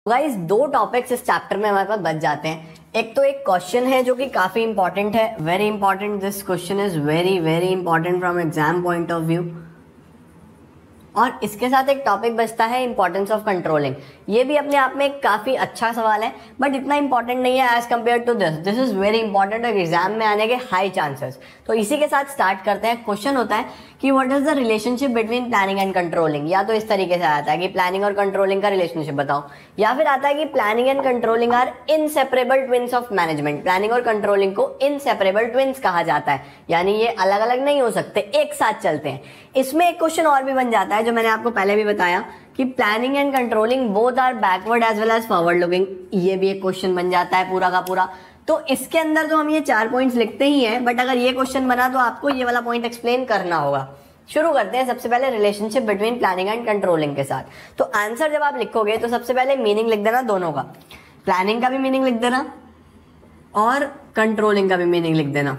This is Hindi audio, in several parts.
गाइस दो टॉपिक्स इस चैप्टर में हमारे पास बच जाते हैं। एक तो एक क्वेश्चन है जो कि काफी इंपॉर्टेंट है, very important. This question is very very important from exam point of view. और इसके साथ एक टॉपिक बचता है इंपॉर्टेंस ऑफ कंट्रोलिंग। ये भी अपने आप में एक काफी अच्छा सवाल है, बट इतना इंपॉर्टेंट नहीं है as compare to this. This is very important और एग्जाम में आने के हाई चांसेस। तो इसी के साथ स्टार्ट करते हैं। क्वेश्चन होता है कि what is the relationship between planning and controlling. या तो इस तरीके से आता है कि प्लानिंग और कंट्रोलिंग का रिलेशनशिप बताओ, या फिर आता है कि planning and controlling are inseparable twins of management. Planning और कंट्रोलिंग को इनसेपरेबल ट्विन्स कहा जाता है, यानी ये अलग अलग नहीं हो सकते, एक साथ चलते हैं। इसमें एक क्वेश्चन और भी बन जाता है जो मैंने आपको पहले भी बताया कि planning and controlling both are backward as well as forward looking. ये भी एक क्वेश्चन बन जाता है पूरा का पूरा। तो इसके अंदर तो हम ये 4 पॉइंट्स लिखते ही हैं, बट अगर ये क्वेश्चन बना तो आपको ये वाला पॉइंट एक्सप्लेन करना होगा। शुरू करते हैं सबसे पहले relationship between planning and controlling के साथ। तो आंसर जब आप लिखोगे तो सबसे पहले मीनिंग लिख देना दोनों का, प्लानिंग का भी मीनिंग लिख देना और कंट्रोलिंग का भी मीनिंग लिख देना,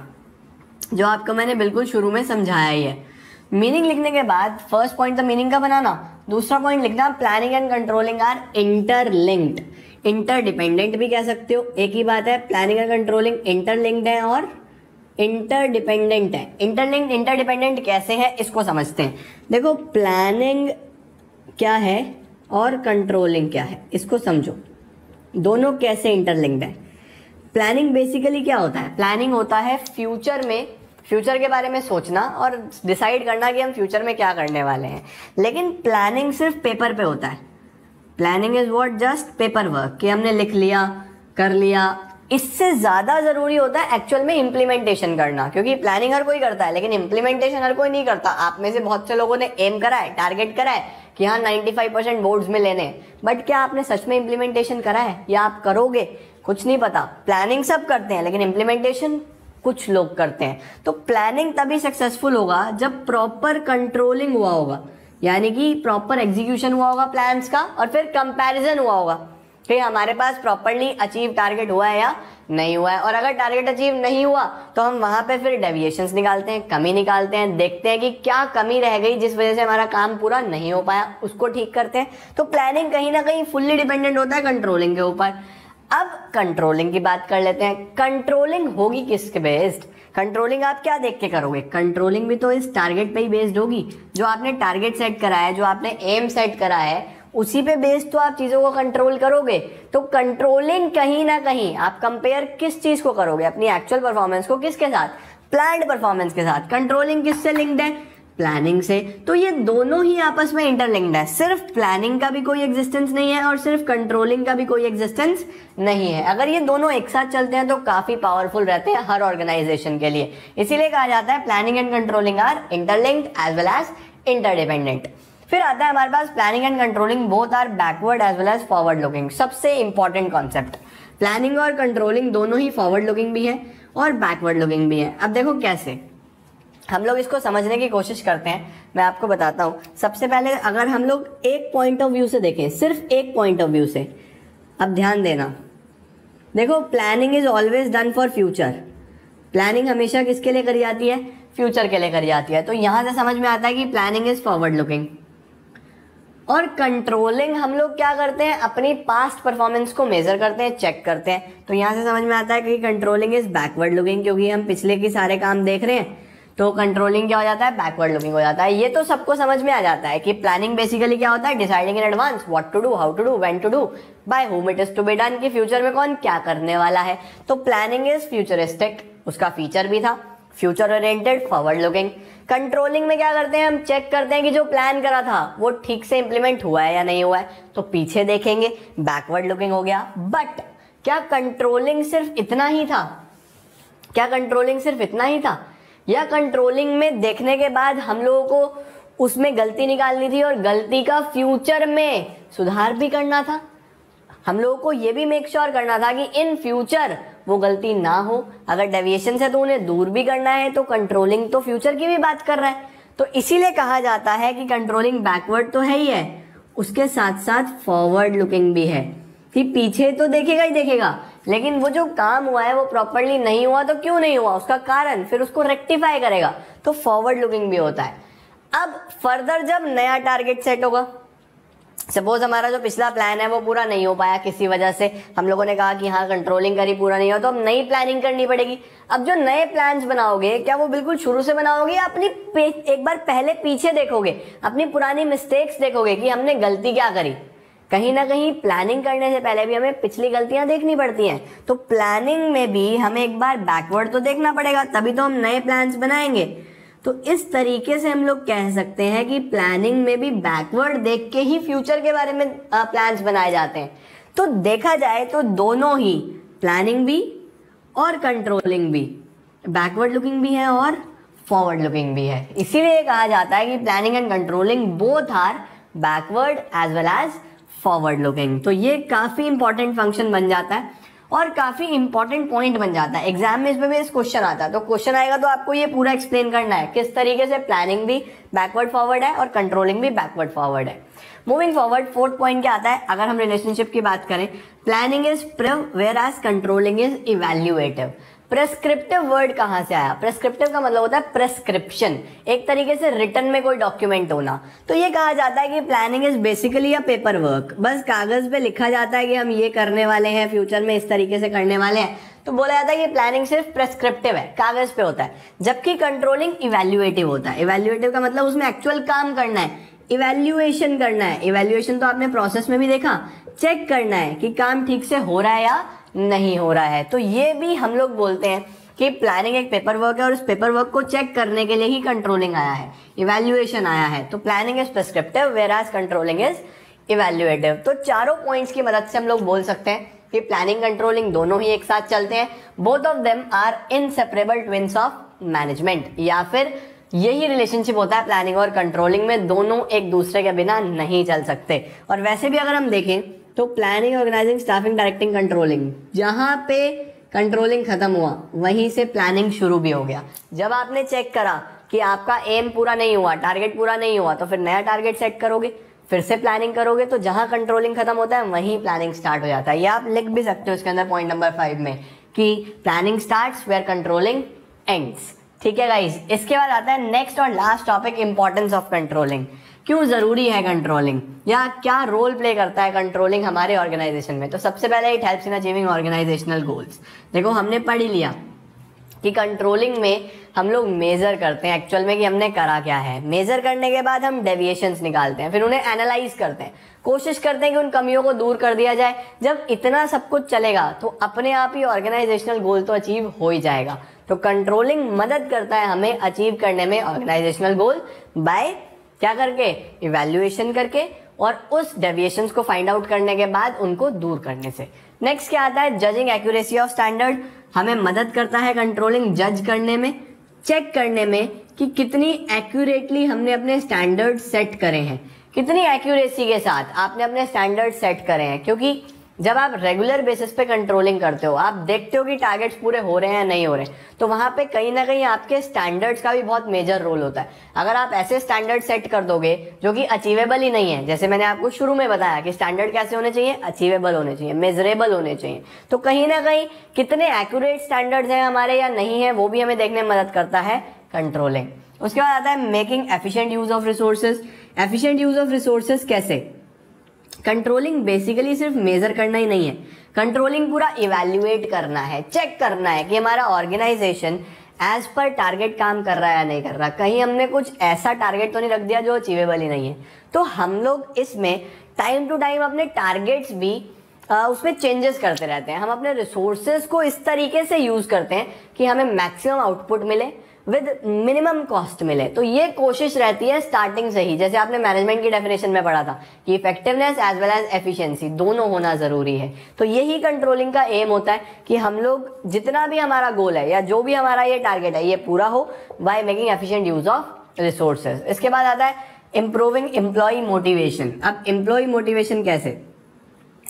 जो आपको मैंने बिल्कुल शुरू में समझाया ही है। मीनिंग लिखने के बाद फर्स्ट पॉइंट तो मीनिंग का बनाना, दूसरा पॉइंट लिखना planning and controlling are interlinked. Interdependent भी कह सकते हो, एक ही बात है। प्लानिंग एंड कंट्रोलिंग इंटरलिंक्ड है और इंटरडिपेंडेंट है। इंटरलिंक्ड इंटरडिपेंडेंट कैसे है इसको समझते हैं। देखो प्लानिंग क्या है और कंट्रोलिंग क्या है इसको समझो, दोनों कैसे इंटरलिंक्ड है। प्लानिंग बेसिकली क्या होता है? प्लानिंग होता है फ्यूचर के बारे में सोचना और डिसाइड करना कि हम फ्यूचर में क्या करने वाले हैं। लेकिन प्लानिंग सिर्फ पेपर पे होता है। Planning is what? Just paper work, कि हमने लिख लिया, कर लिया। इससे ज्यादा जरूरी होता है एक्चुअल में इम्प्लीमेंटेशन करना, क्योंकि प्लानिंग हर कोई करता है लेकिन इम्प्लीमेंटेशन हर कोई नहीं करता। आप में से बहुत से लोगों ने एम करा है, टारगेट करा है कि हाँ 95% बोर्ड्स में लेने, बट क्या आपने सच में इम्प्लीमेंटेशन करा है या आप करोगे? कुछ नहीं पता। प्लानिंग सब करते हैं लेकिन इम्प्लीमेंटेशन कुछ लोग करते हैं। तो प्लानिंग तभी सक्सेसफुल होगा जब प्रॉपर कंट्रोलिंग हुआ होगा, यानी कि प्रॉपर एग्जीक्यूशन हुआ होगा प्लान्स का, और फिर कंपैरिजन हुआ होगा कि हमारे पास प्रॉपरली अचीव टारगेट हुआ है या नहीं हुआ है। और अगर टारगेट अचीव नहीं हुआ तो हम वहां पे फिर डेविएशंस निकालते हैं, कमी निकालते हैं, देखते हैं कि क्या कमी रह गई जिस वजह से हमारा काम पूरा नहीं हो पाया, उसको ठीक करते हैं। तो प्लानिंग कहीं ना कहीं फुल्ली डिपेंडेंट होता है कंट्रोलिंग के ऊपर। अब कंट्रोलिंग की बात कर लेते हैं। कंट्रोलिंग होगी किसके बेस्ड? कंट्रोलिंग आप क्या देख के करोगे? कंट्रोलिंग भी तो इस टारगेट पे ही बेस्ड होगी। जो आपने टारगेट सेट करा है, जो आपने एम सेट करा है, उसी पे बेस्ड तो आप चीजों को कंट्रोल करोगे। तो कंट्रोलिंग कहीं ना कहीं आप कंपेयर किस चीज को करोगे? अपनी एक्चुअल परफॉर्मेंस को किसके साथ? प्लान्ड परफॉर्मेंस के साथ। कंट्रोलिंग किससे लिंक्ड है? प्लानिंग से। तो ये दोनों ही आपस में इंटरलिंक्ड है। सिर्फ प्लानिंग का भी कोई एग्जिस्टेंस नहीं है और सिर्फ कंट्रोलिंग का भी कोई एग्जिस्टेंस नहीं है। अगर ये दोनों एक साथ चलते हैं तो काफी पावरफुल रहते हैं हर ऑर्गेनाइजेशन के लिए। इसीलिए कहा जाता है planning and controlling are interlinked as well as interdependent. फिर आता है हमारे पास planning and controlling both are backward as well as forward looking. सबसे इंपॉर्टेंट कॉन्सेप्ट, प्लानिंग और कंट्रोलिंग दोनों ही फॉरवर्ड लुकिंग भी है और बैकवर्ड लुकिंग भी है। अब देखो कैसे हम लोग इसको समझने की कोशिश करते हैं, मैं आपको बताता हूं। सबसे पहले अगर हम लोग एक पॉइंट ऑफ व्यू से देखें, सिर्फ एक पॉइंट ऑफ व्यू से, अब ध्यान देना। देखो planning is always done for future. Planning हमेशा किसके लिए करी जाती है? फ्यूचर के लिए करी जाती है। तो यहां से समझ में आता है कि प्लानिंग इज फॉरवर्ड लुकिंग। और कंट्रोलिंग हम लोग क्या करते हैं? अपनी पास्ट परफॉर्मेंस को मेजर करते हैं, चेक करते हैं। तो यहां से समझ में आता है कि कंट्रोलिंग इज बैकवर्ड लुकिंग, क्योंकि हम पिछले के सारे काम देख रहे हैं। तो कंट्रोलिंग क्या हो जाता है? बैकवर्ड लुकिंग हो जाता है। ये तो सबको समझ में आ जाता है कि प्लानिंग बेसिकली क्या होता है? Deciding in advance what to do, how to do, when to do, by whom it is to be done, कि फ्यूचर में कौन क्या करने वाला है। तो प्लानिंग इज फ्यूचरिस्टिक, उसका फीचर भी था future oriented, forward looking. Controlling में क्या करते हैं? हम चेक करते हैं कि जो प्लान करा था वो ठीक से इंप्लीमेंट हुआ है या नहीं हुआ है, तो पीछे देखेंगे, बैकवर्ड लुकिंग हो गया। बट क्या कंट्रोलिंग सिर्फ इतना ही था? क्या कंट्रोलिंग सिर्फ इतना ही था? या कंट्रोलिंग में देखने के बाद हम लोगों को उसमें गलती निकालनी थी और गलती का फ्यूचर में सुधार भी करना था? हम लोगों को ये भी मेक श्योर करना था कि इन फ्यूचर वो गलती ना हो। अगर डेविएशन से तो उन्हें दूर भी करना है। तो कंट्रोलिंग तो फ्यूचर की भी बात कर रहा है। तो इसीलिए कहा जाता है कि कंट्रोलिंग बैकवर्ड तो है ही है, उसके साथ साथ फॉरवर्ड लुकिंग भी है, कि पीछे तो देखेगा ही देखेगा, लेकिन वो जो काम हुआ है वो प्रॉपरली नहीं हुआ तो क्यों नहीं हुआ, उसका कारण, फिर उसको रेक्टिफाई करेगा। तो फॉरवर्ड लुकिंग भी होता है। अब फर्दर जब नया टारगेट सेट होगा, सपोज हमारा जो पिछला प्लान है वो पूरा नहीं हो पाया किसी वजह से, हम लोगों ने कहा कि हाँ कंट्रोलिंग करी पूरा नहीं हो, तो अब नई प्लानिंग करनी पड़ेगी। अब जो नए प्लान्स बनाओगे क्या वो बिल्कुल शुरू से बनाओगे या अपनी एक बार पहले पीछे देखोगे, अपनी पुरानी मिस्टेक्स देखोगे कि हमने गलती क्या करी। कहीं ना कहीं प्लानिंग करने से पहले भी हमें पिछली गलतियां देखनी पड़ती हैं, तो प्लानिंग में भी हमें एक बार बैकवर्ड तो देखना पड़ेगा, तभी तो हम नए प्लान्स बनाएंगे। तो इस तरीके से हम लोग कह सकते हैं कि प्लानिंग में भी बैकवर्ड देख के ही फ्यूचर के बारे में प्लान्स बनाए जाते हैं। तो देखा जाए तो दोनों ही, प्लानिंग भी और कंट्रोलिंग भी, बैकवर्ड लुकिंग भी है और फॉरवर्ड लुकिंग भी है। इसीलिए कहा जाता है कि planning and controlling both are backward as well as forward looking. तो ये काफी इंपॉर्टेंट फंक्शन बन जाता है और काफी इंपॉर्टेंट पॉइंट बन जाता है। एग्जाम में इस पे भी क्वेश्चन आता है, तो क्वेश्चन आएगा तो आपको ये पूरा एक्सप्लेन करना है किस तरीके से प्लानिंग भी बैकवर्ड फॉरवर्ड है और कंट्रोलिंग भी बैकवर्ड फॉरवर्ड है। मूविंग फॉरवर्ड, फोर्थ पॉइंट क्या आता है, अगर हम रिलेशनशिप की बात करें, प्लानिंग इज प्रिव whereas controlling is evaluative. Prescriptive word कहां से आया? प्रेस्क्रिप्टिव का मतलब होता है प्रेस्क्रिप्शन, एक तरीके से रिटर्न में कोई डॉक्यूमेंट होना। तो ये कहा जाता है कि planning is basically a paper work, बस कागज पे लिखा जाता है कि हम ये करने वाले हैं, फ्यूचर में इस तरीके से करने वाले हैं, तो बोला जाता है कि प्लानिंग सिर्फ प्रेस्क्रिप्टिव है, कागज पे होता है। जबकि कंट्रोलिंग इवैल्यूएटिव होता है। इवैल्यूएटिव का मतलब उसमें एक्चुअल काम करना है, इवैल्यूएशन करना है। इवैल्यूएशन तो आपने प्रोसेस में भी देखा, चेक करना है कि काम ठीक से हो रहा है या नहीं हो रहा है। तो ये भी हम लोग बोलते हैं कि प्लानिंग एक पेपर वर्क है और उस पेपर वर्क को चेक करने के लिए ही कंट्रोलिंग आया है, इवैल्यूएशन आया है। तो planning is prescriptive whereas controlling is evaluative. तो चारों पॉइंट्स की मदद से हम लोग बोल सकते हैं कि प्लानिंग कंट्रोलिंग दोनों ही एक साथ चलते हैं। Both of them are inseparable twins of management, या फिर यही रिलेशनशिप होता है प्लानिंग और कंट्रोलिंग में, दोनों एक दूसरे के बिना नहीं चल सकते। और वैसे भी अगर हम देखें तो planning, organising, staffing, directing, controlling, जहां पे कंट्रोलिंग खत्म हुआ वहीं से प्लानिंग शुरू भी हो गया। जब आपने चेक करा कि आपका एम पूरा नहीं हुआ, टारगेट पूरा नहीं हुआ, तो फिर नया टारगेट सेट करोगे, फिर से प्लानिंग करोगे, तो जहां कंट्रोलिंग खत्म होता है वहीं प्लानिंग स्टार्ट हो जाता है। ये आप लिख भी सकते हो इसके अंदर पॉइंट नंबर 5 में कि planning starts where controlling ends. ठीक है गाइस, इसके बाद आता है नेक्स्ट और last topic, importance of controlling. क्यों जरूरी है कंट्रोलिंग, या क्या रोल प्ले करता है कंट्रोलिंग हमारे ऑर्गेनाइजेशन में? तो सबसे पहले it helps in achieving organisational goals. देखो हमने पढ़ ही लिया कि कंट्रोलिंग में हम लोग मेजर करते हैं एक्चुअल में कि हमने करा क्या है। मेजर करने के बाद हम डेविएशंस निकालते हैं, फिर उन्हें एनालाइज करते हैं, कोशिश करते हैं कि उन कमियों को दूर कर दिया जाए। जब इतना सब कुछ चलेगा तो अपने आप ही ऑर्गेनाइजेशनल गोल तो अचीव हो ही जाएगा। तो कंट्रोलिंग मदद करता है हमें अचीव करने में ऑर्गेनाइजेशनल गोल बाय क्या करके, इवैल्यूएशन करके और उस डेविएशंस को फाइंड आउट करने के बाद उनको दूर करने से। नेक्स्ट क्या आता है, जजिंग एक्यूरेसी ऑफ स्टैंडर्ड। हमें मदद करता है कंट्रोलिंग जज करने में, चेक करने में कि कितनी एक्यूरेटली हमने अपने स्टैंडर्ड सेट करे हैं, कितनी एक्यूरेसी के साथ आपने अपने स्टैंडर्ड सेट करे हैं। क्योंकि जब आप रेगुलर बेसिस पे कंट्रोलिंग करते हो, आप देखते हो कि टारगेट्स पूरे हो रहे हैं नहीं हो रहे, तो वहां पे कहीं ना कहीं आपके स्टैंडर्ड्स का भी बहुत मेजर रोल होता है। अगर आप ऐसे स्टैंडर्ड सेट कर दोगे जो कि अचीवेबल ही नहीं है, जैसे मैंने आपको शुरू में बताया कि स्टैंडर्ड कैसे होने चाहिए, अचीवेबल होने चाहिए, मेजरेबल होने चाहिए, तो कहीं ना कहीं कितने एक्यूरेट स्टैंडर्ड्स हैं हमारे या नहीं है वो भी हमें देखने में मदद करता है कंट्रोलिंग। उसके बाद आता है making efficient use of resources. Efficient use of resources कैसे? कंट्रोलिंग बेसिकली सिर्फ मेजर करना ही नहीं है, कंट्रोलिंग पूरा इवैल्यूएट करना है, चेक करना है कि हमारा ऑर्गेनाइजेशन एज पर टारगेट काम कर रहा है या नहीं कर रहा, कहीं हमने कुछ ऐसा टारगेट तो नहीं रख दिया जो अचीवेबल ही नहीं है। तो हम लोग इसमें टाइम टू टाइम अपने टारगेट्स भी उसमें चेंजेस करते रहते हैं। हम अपने रिसोर्सेज को इस तरीके से यूज करते हैं कि हमें मैक्सिमम आउटपुट मिले विद मिनिमम कॉस्ट मिले। तो ये कोशिश रहती है स्टार्टिंग से ही, जैसे आपने मैनेजमेंट की डेफिनेशन में पढ़ा था कि effectiveness as well as efficiency दोनों होना जरूरी है। तो यही कंट्रोलिंग का एम होता है कि हम लोग जितना भी हमारा गोल है या जो भी हमारा ये टारगेट है ये पूरा हो by making efficient use of resources. इसके बाद आता है इंप्रूविंग एम्प्लॉय मोटिवेशन। अब एम्प्लॉय मोटिवेशन कैसे?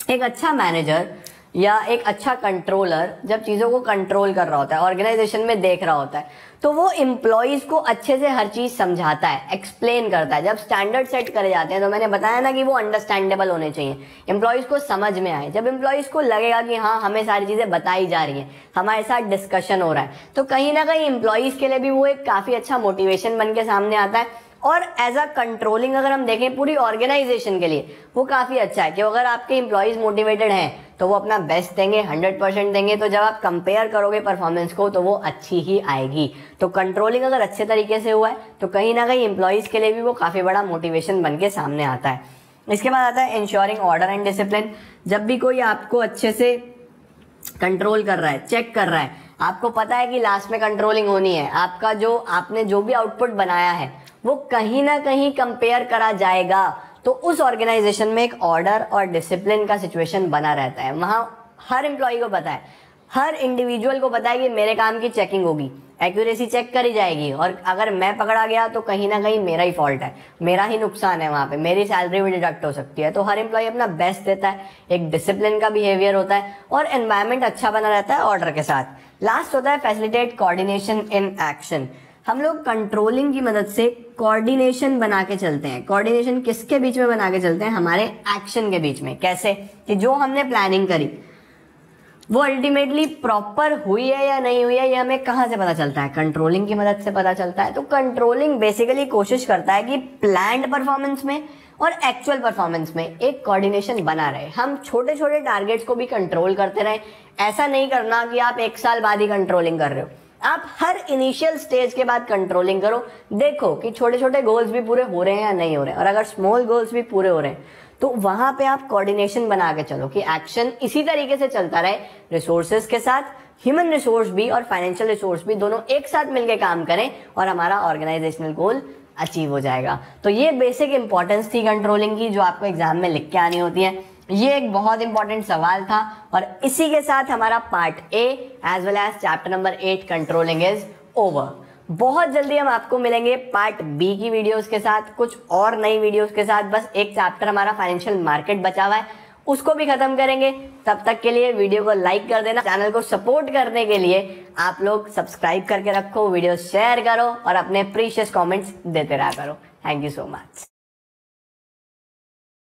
एक अच्छा मैनेजर या एक अच्छा कंट्रोलर जब चीजों को कंट्रोल कर रहा होता है, ऑर्गेनाइजेशन में देख रहा होता है, तो वो एम्प्लॉयज को अच्छे से हर चीज समझाता है, एक्सप्लेन करता है। जब स्टैंडर्ड सेट करे जाते हैं तो मैंने बताया ना कि वो अंडरस्टैंडेबल होने चाहिए, एम्प्लॉयज को समझ में आए। जब एम्प्लॉयज को लगेगा कि हाँ हमें सारी चीजें बताई जा रही हैं, हमारे साथ डिस्कशन हो रहा है, तो कहीं ना कहीं एम्प्लॉयज के लिए भी वो एक काफी अच्छा मोटिवेशन बन के सामने आता है और एज अ कंट्रोलिंग अगर हम देखें पूरी ऑर्गेनाइजेशन के लिए वो काफ़ी अच्छा है कि अगर आपके एम्प्लॉयज़ मोटिवेटेड हैं तो वो अपना बेस्ट देंगे, 100% देंगे, तो जब आप कंपेयर करोगे परफॉर्मेंस को तो वो अच्छी ही आएगी। तो कंट्रोलिंग अगर अच्छे तरीके से हुआ है तो कहीं ना कहीं एम्प्लॉयज़ के लिए भी वो काफ़ी बड़ा मोटिवेशन बन के सामने आता है। इसके बाद आता है इंश्योरिंग ऑर्डर एंड डिसिप्लिन। जब भी कोई आपको अच्छे से कंट्रोल कर रहा है, चेक कर रहा है, आपको पता है कि लास्ट में कंट्रोलिंग होनी है, आपका जो आपने जो भी आउटपुट बनाया है वो कहीं ना कहीं कंपेयर करा जाएगा, तो उस ऑर्गेनाइजेशन में एक ऑर्डर और डिसिप्लिन का सिचुएशन बना रहता है। वहां हर एम्प्लॉय को पता है, हर इंडिविजुअल को पता है कि मेरे काम की चेकिंग होगी, एक्यूरेसी चेक करी जाएगी, और अगर मैं पकड़ा गया तो कहीं ना कहीं मेरा ही फॉल्ट है, मेरा ही नुकसान है, वहां पे मेरी सैलरी भी डिडक्ट हो सकती है। तो हर एम्प्लॉय अपना बेस्ट देता है, एक डिसिप्लिन का बिहेवियर होता है और एनवायरमेंट अच्छा बना रहता है ऑर्डर के साथ। लास्ट होता है फैसिलिटेट कोऑर्डिनेशन इन एक्शन। हम लोग कंट्रोलिंग की मदद से कोऑर्डिनेशन बना के चलते हैं। कोऑर्डिनेशन किसके बीच में बना के चलते हैं? हमारे एक्शन के बीच में। कैसे? कि जो हमने प्लानिंग करी वो अल्टीमेटली प्रॉपर हुई है या नहीं हुई है, ये हमें कहाँ से पता चलता है? कंट्रोलिंग की मदद से पता चलता है। तो कंट्रोलिंग बेसिकली कोशिश करता है कि प्लान्ड परफॉर्मेंस में और एक्चुअल परफॉर्मेंस में एक कोऑर्डिनेशन बना रहे। हम छोटे छोटे टारगेट्स को भी कंट्रोल करते रहे। ऐसा नहीं करना कि आप 1 साल बाद ही कंट्रोलिंग कर रहे हो, आप हर इनिशियल स्टेज के बाद कंट्रोलिंग करो, देखो कि छोटे छोटे गोल्स भी पूरे हो रहे हैं या नहीं हो रहे हैं, और अगर स्मॉल गोल्स भी पूरे हो रहे हैं तो वहां पे आप कोऑर्डिनेशन बना के चलो कि एक्शन इसी तरीके से चलता रहे, रिसोर्सेज के साथ, ह्यूमन रिसोर्स भी और फाइनेंशियल रिसोर्स भी दोनों एक साथ मिलकर काम करें और हमारा ऑर्गेनाइजेशनल गोल अचीव हो जाएगा। तो ये बेसिक इंपॉर्टेंस थी कंट्रोलिंग की, जो आपको एग्जाम में लिख के आनी होती है। ये एक बहुत इंपॉर्टेंट सवाल था और इसी के साथ हमारा part A as well as chapter number 8 controlling is over. बहुत जल्दी हम आपको मिलेंगे पार्ट बी की वीडियोस के साथ, कुछ और नई वीडियोस के साथ। बस एक चैप्टर हमारा फाइनेंशियल मार्केट बचा हुआ है, उसको भी खत्म करेंगे। तब तक के लिए वीडियो को लाइक कर देना। चैनल को सपोर्ट करने के लिए आप लोग सब्सक्राइब करके रखो, वीडियो शेयर करो और अपने प्रीशियस कमेंट्स देते रहा करो। Thank you so much.